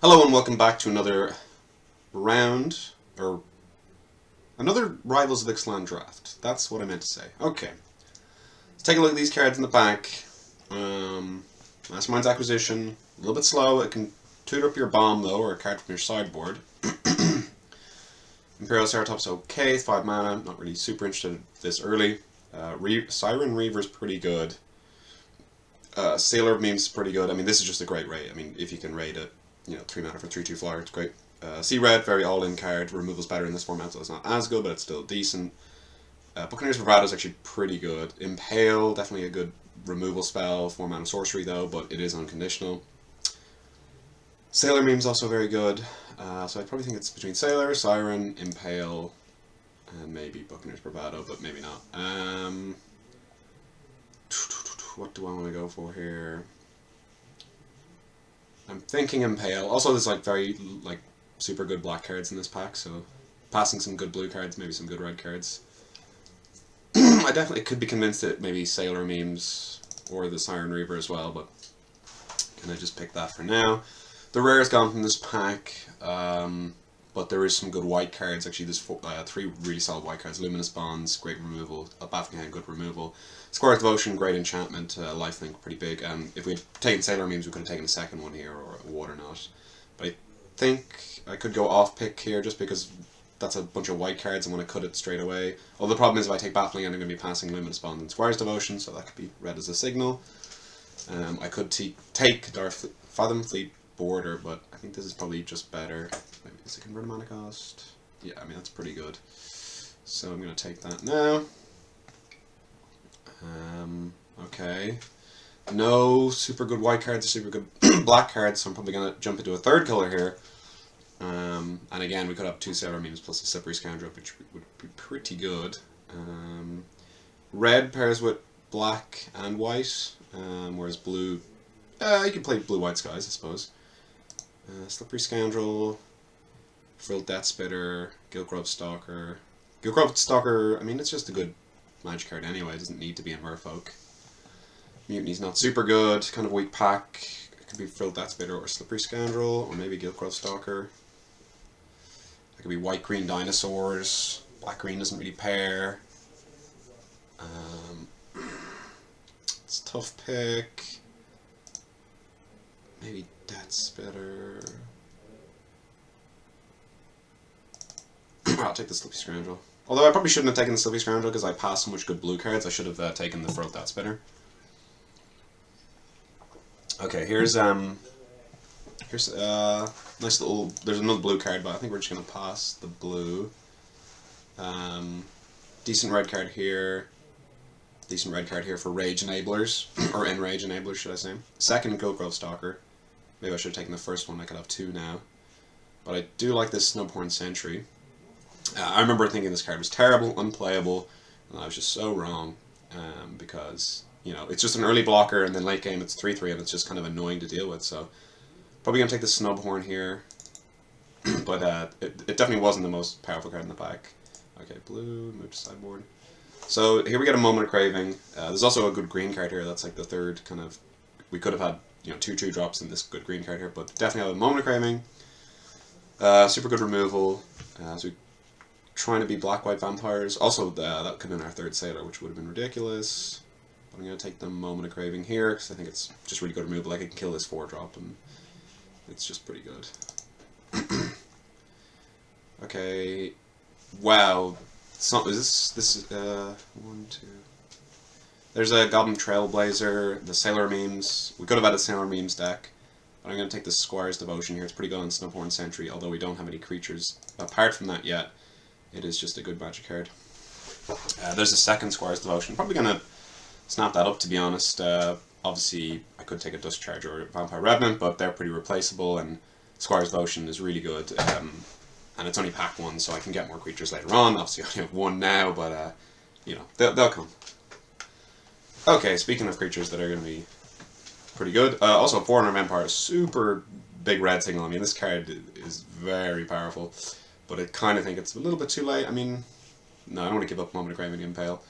Hello and welcome back to another round, or another Rivals of Ixalan draft. That's what I meant to say. Okay, let's take a look at these cards in the back. Mastermind's Acquisition, a little bit slow. It can tutor up your bomb though, or a card from your sideboard. Imperial Ceratop's okay, 5 mana, not really super interested in this early. Siren Reaver's pretty good. Sailor of Meme's pretty good. I mean, this is just a great raid. I mean, if you can raid it, 3 mana for 3/2 flyer, it's great. Sea Red, very all-in card. Removal's better in this format, so it's not as good, but it's still decent. Buccaneer's Bravado is actually pretty good. Impale, definitely a good removal spell. 4 mana sorcery though, but it is unconditional. Sailor Meme's also very good. So I probably think it's between Sailor, Siren, Impale, and maybe Buccaneer's Bravado, but maybe not. What do I want to go for here? I'm thinking Impale. Also, there's very super good black cards in this pack, so passing some good blue cards, maybe some good red cards. I definitely could be convinced that maybe Sailor Memes or the Siren Reaver as well, but can I just pick that for now? The rare's gone from this pack, but there is some good white cards. Actually, there's 3 really solid white cards. Luminous Bonds, great removal. Baffling Hand, good removal. Squire's Devotion, great enchantment. Lifelink, pretty big. If we had taken Sailor Memes, we could have taken a second one here, or a Water Knot. But I think I could go off pick here, just because that's a bunch of white cards and want to cut it straight away. Although the problem is if I take Baffling Hand, I'm going to be passing Luminous Bond and Squire's Devotion, so that could be read as a signal. I could take Fathom Fleet Border, but I think this is probably just better. Maybe it's a convert mana cost. Yeah, I mean that's pretty good. So I'm going to take that now. Okay. No super good white cards or super good black cards, so I'm probably going to jump into a third color here. And again, we could have 2 Sailor Memes plus a Slippery Scoundrel, which would be pretty good. Red pairs with black and white, whereas blue, you can play blue-white skies, I suppose. Slippery Scoundrel, Frilled Death Spitter, Gilgrove Stalker. Gilgrove Stalker, I mean, it's just a good magic card anyway, it doesn't need to be in Merfolk. Mutiny's not super good, kind of weak pack. It could be Frilled Death Spitter or Slippery Scoundrel, or maybe Gilgrove Stalker. It could be White-Green Dinosaurs. Black-Green doesn't really pair. It's a tough pick. Maybe Death Spitter. I'll take the Slippery Scoundrel. Although I probably shouldn't have taken the Slippery Scoundrel because I passed so much good blue cards. I should have taken the Frilled Death Spitter. Okay, here's nice little. There's another blue card, but I think we're just gonna pass the blue. Decent red card here. Decent red card here for Rage Enablers, or Enrage Enablers, should I say? Second Gilgrove Stalker. Maybe I should have taken the first one. I could have 2 now. But I do like this Snubhorn Sentry. I remember thinking this card was terrible, unplayable, and I was just so wrong. Because it's just an early blocker, and then late game it's 3/3, and it's just kind of annoying to deal with. So probably gonna take the Snubhorn here. But it definitely wasn't the most powerful card in the pack. Okay, blue, move to sideboard. So here we get a Moment of Craving. There's also a good green card here. That's like the third kind of. We could have had 2/2 drops in this good green card here, but definitely have a Moment of Craving. Super good removal. So we're trying to be black-white vampires. Also, that could have been our third Sailor, which would have been ridiculous. But I'm going to take the Moment of Craving here because I think it's just really good removal. Like I can kill this 4-drop, and it's just pretty good. Okay. Wow. Is this 1, 2. There's a Goblin Trailblazer, the Sailor Memes. We could have had a Sailor Memes deck, but I'm going to take the Squire's Devotion here. It's pretty good on Snubhorn Sentry, although we don't have any creatures apart from that yet. It is just a good magic card. There's a second Squire's Devotion. Probably going to snap that up, to be honest. Obviously, I could take a Dusk Charger or a Vampire Revenant, but they're pretty replaceable, and Squire's Devotion is really good. And it's only pack 1, so I can get more creatures later on. Obviously, I only have 1 now, but, they'll come. Okay, speaking of creatures that are going to be pretty good. Also, Forerunner Empire is super big red signal. I mean, this card is very powerful, but I kind of think it's a little bit too late. I mean, no, I don't want to give up Moment of Craving and Impale.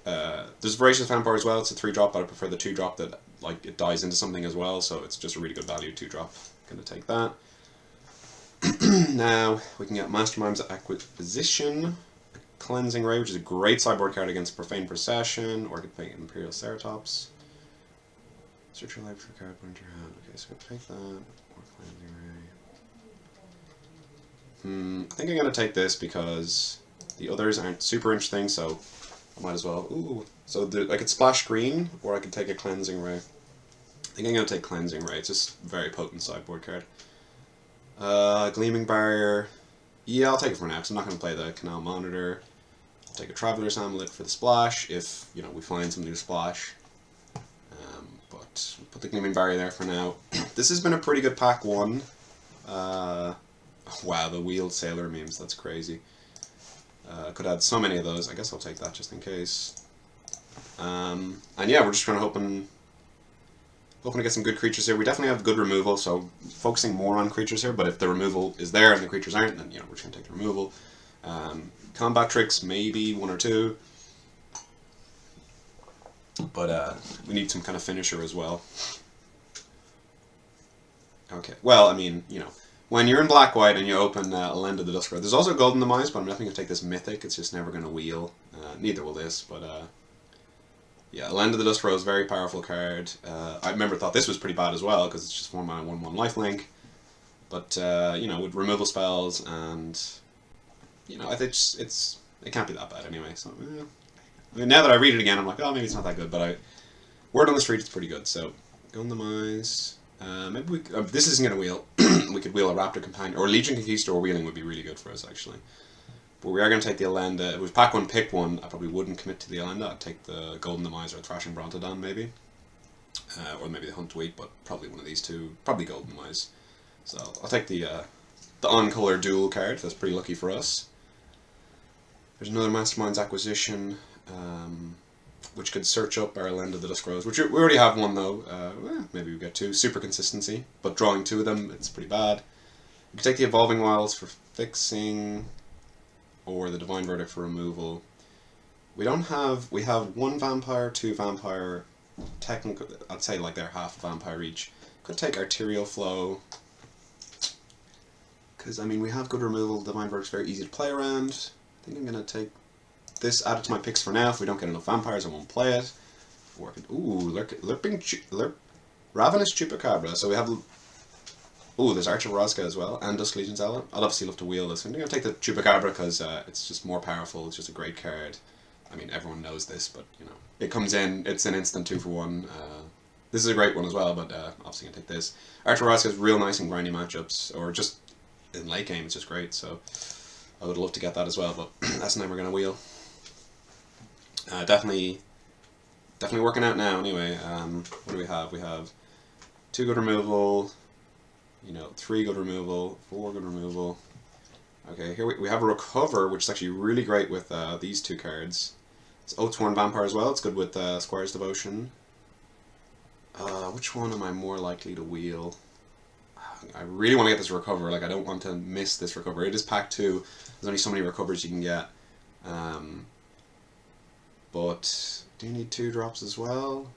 There's Voracious Vampire as well. It's a 3-drop, but I prefer the 2-drop that it dies into something as well, so it's just a really good value 2-drop Gonna take that. Now we can get Mastermind's Acquisition, Cleansing Ray, which is a great sideboard card against Profane Procession, or I could play Imperial Ceratops. Search your library for a card, put into your hand. Okay, so we'll take that, or Cleansing Ray. I think I'm gonna take this because the others aren't super interesting, so I might as well. Ooh, so I could splash green, or I could take a Cleansing Ray. I think I'm gonna take Cleansing Ray. It's just a very potent sideboard card. Gleaming Barrier. Yeah, I'll take it for now, because I'm not going to play the Canal Monitor. I'll take a Traveler's Amulet for the splash, if, you know, we find some new splash. But we'll put the Gleaming Barrier there for now. This has been a pretty good pack 1. Wow, the Wheeled Sailor memes, that's crazy. Could add so many of those. I guess I'll take that just in case. And yeah, we're just trying to hoping to get some good creatures here. We definitely have good removal, so focusing more on creatures here, but if the removal is there and the creatures aren't, then, you know, we're just going to take the removal. Combat tricks, maybe 1 or 2. But we need some kind of finisher as well. Okay, well, I mean, you know, when you're in black-white and you open Lend of the Duskroad, there's also Golden Demise, but I'm definitely going to take this Mythic. It's just never going to wheel. Neither will this, but yeah, Lend of the Duskroad is a very powerful card. I remember thought this was pretty bad as well, because it's just 1/1 1/1 lifelink. But, you know, with removal spells and, you know, I think it can't be that bad anyway. So, I mean, now that I read it again, I'm like, oh, maybe it's not that good, but word on the street, it's pretty good. So, Golden Demise. Maybe this isn't going to wheel. We could wheel a Raptor Companion, or Legion Conquistador wheeling would be really good for us, actually. But we are going to take the Elenda. If it was pack 1, pick 1, I probably wouldn't commit to the Elenda. I'd take the Golden Demise or Thrashing Brontodon, maybe. Or maybe the Hunt Wheat, but probably one of these two. Probably Golden Demise. So I'll take the on-color dual card. That's pretty lucky for us. There's another Mastermind's Acquisition, which could search up our Elenda the Duskroad, which we already have one, though. Maybe we get 2. Super consistency, but drawing 2 of them, it's pretty bad. We could take the Evolving Wilds for fixing, or the Divine Verdict for removal. We have 1 Vampire, 2 Vampire, technically, I'd say like they're half Vampire each. Could take Arterial Flow, because, I mean, we have good removal. Divine Verdict's very easy to play around. I think I'm going to take this, add it to my picks for now. If we don't get enough Vampires, I won't play it. Or I could, ooh, Ravenous Chupacabra. So we have, ooh, there's Archer Rosca as well, and Dusk Legion Zealot. I'd obviously love to wheel this. I'm going to take the Chupacabra because it's just more powerful. It's just a great card. I mean, everyone knows this, but, you know, it comes in, it's an instant 2 for 1. This is a great one as well, but obviously I'm going to take this. Archer Rosca is real nice in grindy matchups, or just in late game, it's just great, so I would love to get that as well, but that's the name we're going to wheel. Definitely working out now, anyway. What do we have? We have 2 good removal, you know, 3 good removal, 4 good removal. Okay, here we have a Recover, which is actually really great with these 2 cards. It's Oathsworn Vampire as well, it's good with Squire's Devotion. Which one am I more likely to wheel? I really want to get this Recover, like I don't want to miss this Recover. It is pack 2, there's only so many Recovers you can get. But do you need 2 drops as well?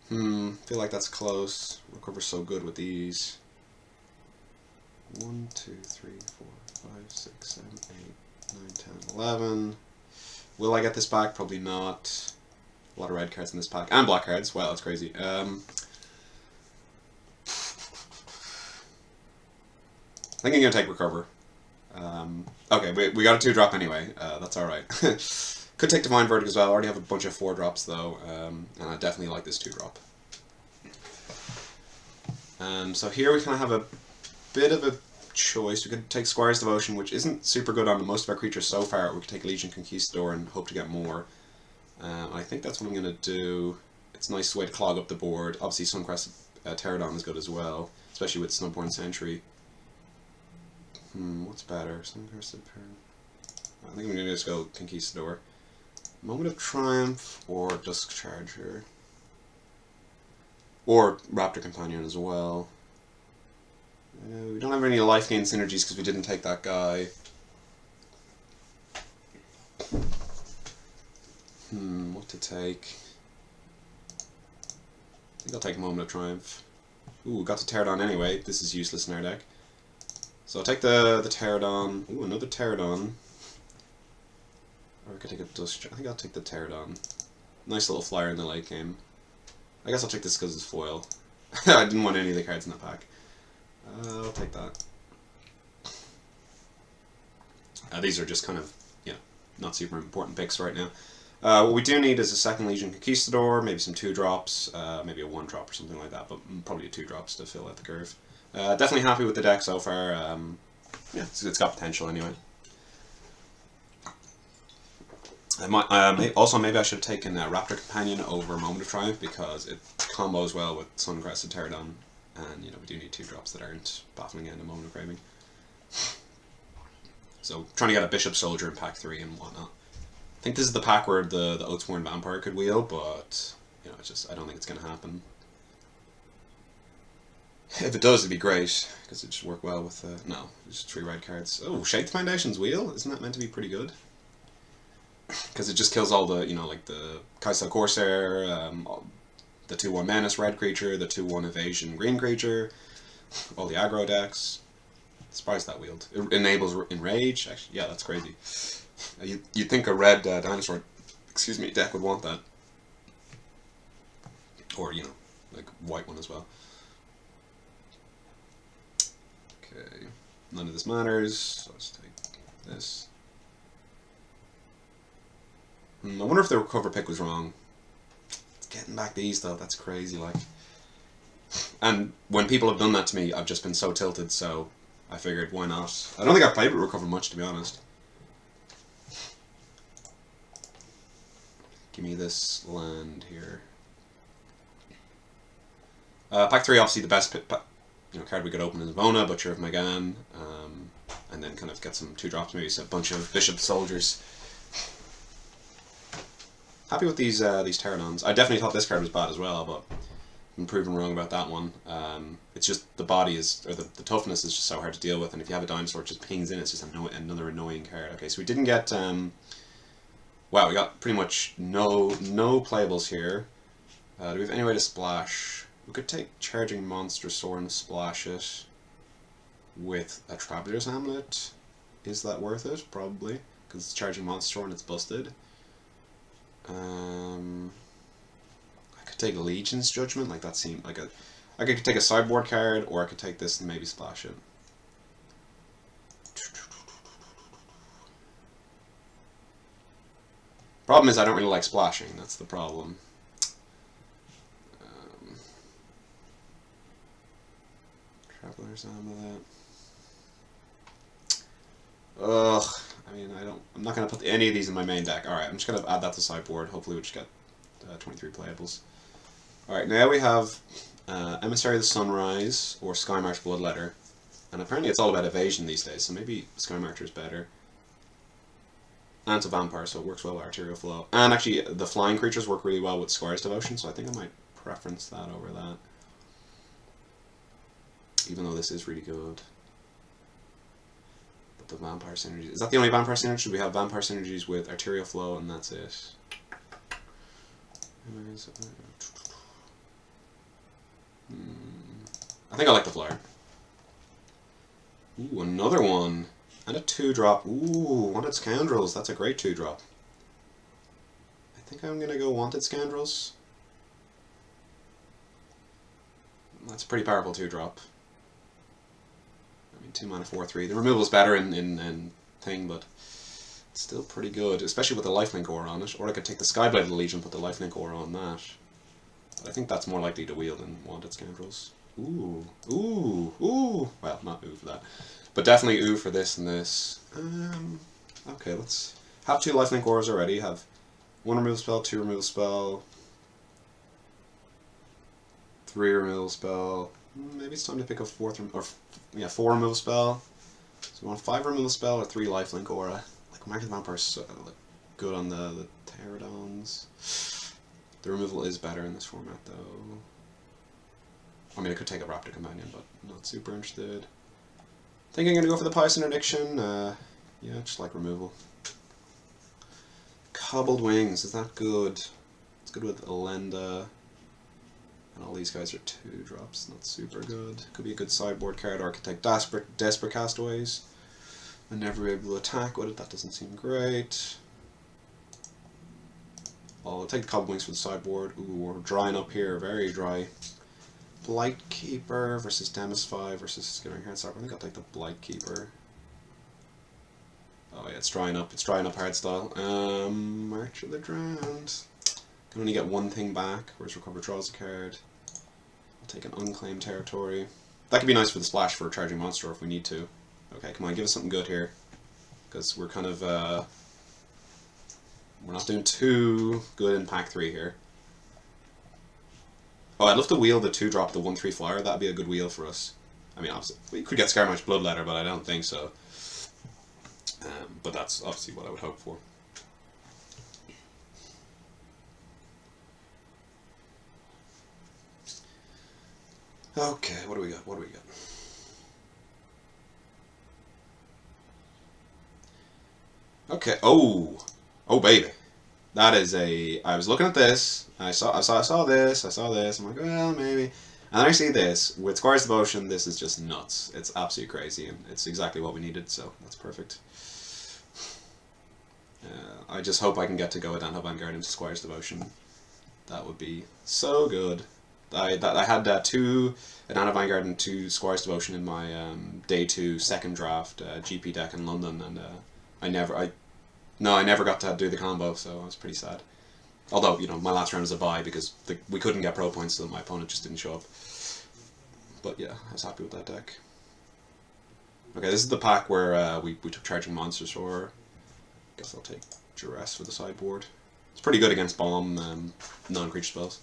Feel like that's close. Recover's so good with these. 1, 2, 3, 4, 5, 6, 7, 8, 9, 10, 11. Will I get this back? Probably not. A lot of red cards in this pack. And black cards. Wow, that's crazy. I think I'm going to take Recover. Okay, we got a 2-drop anyway. That's alright. Could take Divine Verdict as well. I already have a bunch of 4-drops though. And I definitely like this 2-drop. So here we kind of have a bit of a choice. We could take Squire's Devotion, which isn't super good on most of our creatures so far. We could take Legion Conquistador and hope to get more. I think that's what I'm going to do. It's a nice way to clog up the board. Obviously Suncrest Pterodon is good as well, especially with Snowborn Sentry. What's better? Suncrested Pterodon. I think I'm going to just go Conquistador. Moment of Triumph or Dusk Charger. Or Raptor Companion as well. We don't have any life gain synergies because we didn't take that guy. What to take? I think I'll take Moment of Triumph. Ooh, got the Pterodon anyway. This is useless in our deck. So I'll take the Pterodon. Ooh, another Pterodon. Or I could take a Dust. I think I'll take the Pterodon. Nice little flyer in the late game. I guess I'll take this because it's foil. I didn't want any of the cards in the pack. I'll take that. These are just kind of, not super important picks right now. What we do need is a second Legion Conquistador, maybe some 2-drops, maybe a 1-drop or something like that, but probably 2-drops to fill out the curve. Definitely happy with the deck so far. Yeah, it's got potential anyway. I might, also, maybe I should have taken Raptor Companion over Moment of Triumph because it combos well with Suncrested Pterodon, and we do need 2-drops that aren't baffling in a Moment of Craving. So trying to get a Bishop Soldier in pack 3 and whatnot. I think this is the pack where the Oathsworn Vampire could wheel, but it's just I don't think it's going to happen. If it does, it'd be great because it'd just work well with no, just 3 red cards. Oh, Shake the Foundation's wheel, isn't that meant to be pretty good? Because it just kills all the like the Kaisel Corsair, the 2/1 Menace red creature, the 2/1 Evasion green creature, all the aggro decks. Surprised that wheeled. It enables Enrage. Actually, yeah, that's crazy. You'd think a red dinosaur, deck would want that, or like white one as well. Okay, none of this matters. So let's take this. I wonder if the recover pick was wrong. It's getting back these though. That's crazy. Like, and when people have done that to me, I've just been so tilted. So I figured, why not? I don't think I've played with recover much, to be honest. Give me this land here. Pack 3, obviously the best card we could open is Vona, Butcher of Magan, and then kind of get some 2-drops, maybe a bunch of Bishop Soldiers. Happy with these Pterodons. I definitely thought this card was bad as well, but I'm proven wrong about that one. It's just the body is, or the toughness is just so hard to deal with, and if you have a dinosaur, it just pings in. It's just another annoying card. Okay, so we didn't get. Wow, we got pretty much no playables here. Do we have any way to splash? We could take Charging Monstrosaur and splash it with a Traveler's Amulet. Is that worth it? Probably, because it's Charging Monstrosaur and it's busted. I could take Legion's Judgment, like that seemed like I could take a sideboard card, or I could take this and maybe splash it. Problem is I don't really like splashing, that's the problem. Traveler's Amulet. Ugh. I mean, I'm not going to put any of these in my main deck. Alright, I'm just going to add that to sideboard. Hopefully we'll just get 23 playables. Alright, now we have Emissary of the Sunrise or Skymarch Bloodletter. And apparently it's all about evasion these days, so maybe Skymarcher is better. And it's a vampire, so it works well with Arterial Flow. And actually, the flying creatures work really well with Squire's Devotion, so I think I might preference that over that. Even though this is really good. But the vampire synergies... Is that the only vampire synergy? We have vampire synergies with Arterial Flow, and that's it. I think I like the flyer. Ooh, another one. And a 2-drop. Ooh, Wanted Scoundrels. That's a great 2-drop. I think I'm going to go Wanted Scoundrels. That's a pretty powerful 2-drop. I mean, 2 mana, 4/3. The removal's better in thing, but it's still pretty good, especially with the lifelink aura on it. Or I could take the Skybladed Legion, put the lifelink aura on that. But I think that's more likely to wield than Wanted Scoundrels. Ooh, ooh, ooh. Well, not ooh for that. But definitely ooh for this and this. Okay, let's have 2 lifelink auras already. Have 1 removal spell, 2 removal spell, 3 removal spell. Maybe it's time to pick a 4 removal spell. So we want 5 removal spell or 3 lifelink aura. Like Market Vampire's look good on the Pterodons. The removal is better in this format though. I mean, I could take a Raptor Companion, but not super interested. I think I'm going to go for the Pious Interdiction. Yeah, just like removal. Cobbled Wings, is that good? It's good with Elenda. And all these guys are 2 drops, not super good. Could be a good sideboard card, or I could take Desperate Castaways and never be able to attack with it. That doesn't seem great. I'll take the Cobble Wings for the sideboard. Ooh, we're drying up here, very dry. Blight Keeper versus Demysify versus Skittering Heartstopper. I think I'll take the Blight Keeper. Oh yeah, it's drying up hardstyle. March of the Drowned. Can only get 1 thing back, whereas Recover draws a card. I'll take an Unclaimed Territory. That could be nice for the splash for a charging monster if we need to. Okay, come on, give us something good here. Because we're kind of, we're not doing too good in pack 3 here. Oh, I'd love to wheel the 2-drop, the 1/3 flyer. That'd be a good wheel for us. I mean, obviously, we could get Scarmage Bloodletter, but I don't think so. But that's obviously what I would hope for. Okay, what do we got? What do we got? Okay. Oh, oh baby, that is a. I was looking at this. I saw this. I'm like, well, maybe. And then I see this with Squire's Devotion. This is just nuts. It's absolutely crazy, and it's exactly what we needed. So that's perfect. I just hope I can get to go with Danho Vanguard into Squire's Devotion. That would be so good. I had 2 Danho Vanguard and 2 Squire's Devotion in my day 2 second draft GP deck in London, and I never got to do the combo, so I was pretty sad. Although, you know, my last round was a bye because we couldn't get pro points, so my opponent just didn't show up. But yeah, I was happy with that deck. Okay, this is the pack where we took Charging Monsters for. Guess I'll take Duress for the sideboard. It's pretty good against bomb non-creature spells.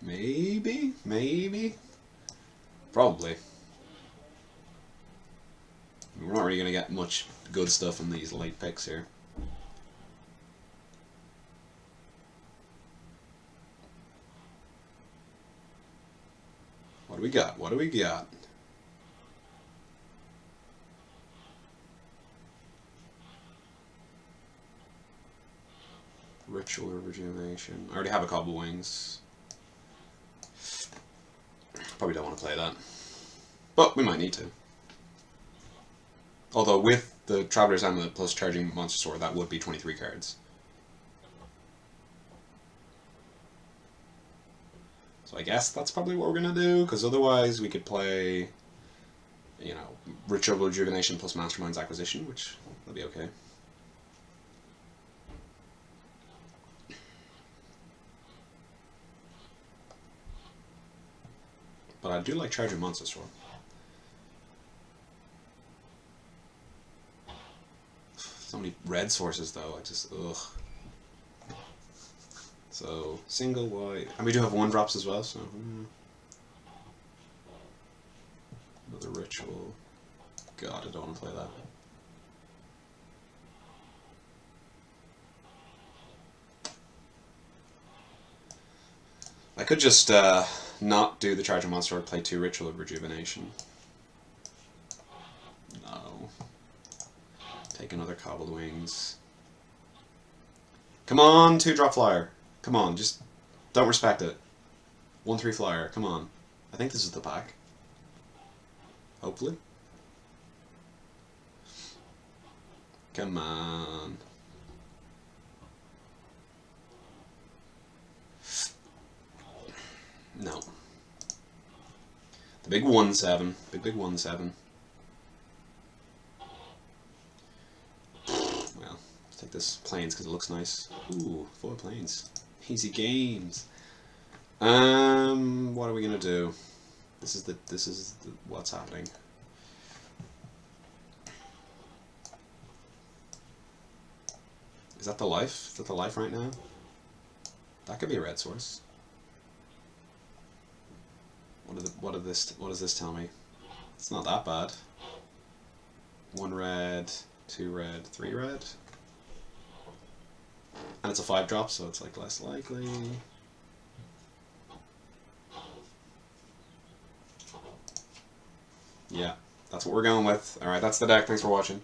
Maybe? Probably. We're not really going to get much good stuff in these late picks here. What do we got? What do we got? Ritual Rejuvenation. I already have a Cobble Wings. Probably don't want to play that. But we might need to. Although with the Traveler's Amulet plus Charging Monster Sword, that would be 23 cards. So I guess that's probably what we're going to do, because otherwise we could play, you know, Ritual Rejuvenation plus Mastermind's Acquisition, which will be okay. But I do like Charging Monster Sword. So many red sources though, I just, ugh. So, single white. And we do have 1-drops as well, so. Another Ritual. God, I don't want to play that. I could just not do the Charging Monster or play 2 Ritual of Rejuvenation. No. Take another Cobbled Wings. Come on, 2-drop flyer. Come on, just don't respect it. 1/3 flyer, come on. I think this is the pack. Hopefully. Come on. No. The big 1/7. Big 1/7. Well, let's take this Plains because it looks nice. Ooh, 4 Plains. Easy games. What are we gonna do? This is what's happening. Is that the life? Is that the life right now? That could be a red source. What does this tell me? It's not that bad. 1 red, 2 red, 3 red. And it's a 5-drop, so it's like less likely. Yeah, That's what we're going with. Alright, that's the deck. Thanks for watching.